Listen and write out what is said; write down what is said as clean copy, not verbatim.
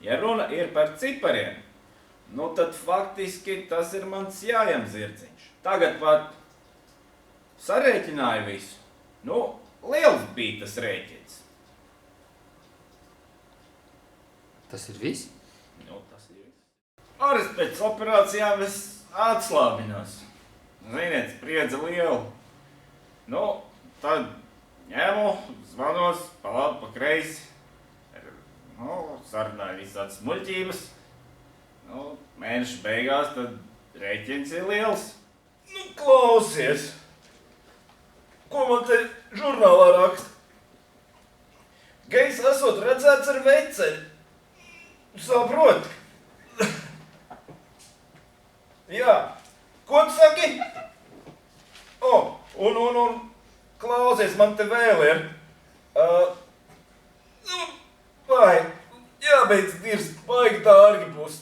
Ja runa ir par cipariem, nu tad faktiski tas ir mans jājam zirdziņš. Tagad pat sarēķināju visu. Nu, liels bija tas rēķins. Tas ir viss? Nu, tas ir viss. Arī pēc operācijām es atslābinos. Ziniet, spriedze liela. Nu, tad ņemu, zvanos, pa labi, pa kreisi. Nu, sarunāju visādas muļķības. Nu, mēneša beigās tad rēķins ir liels. Nu, klausies! Ko man te žurnālā raksta? Gejs esot redzēts ar veceļu. Saproti? Jā. Ko tu saki? Un klausies, man te vēl ir. Vai, jābeidz dirst, baigi dārgi būs.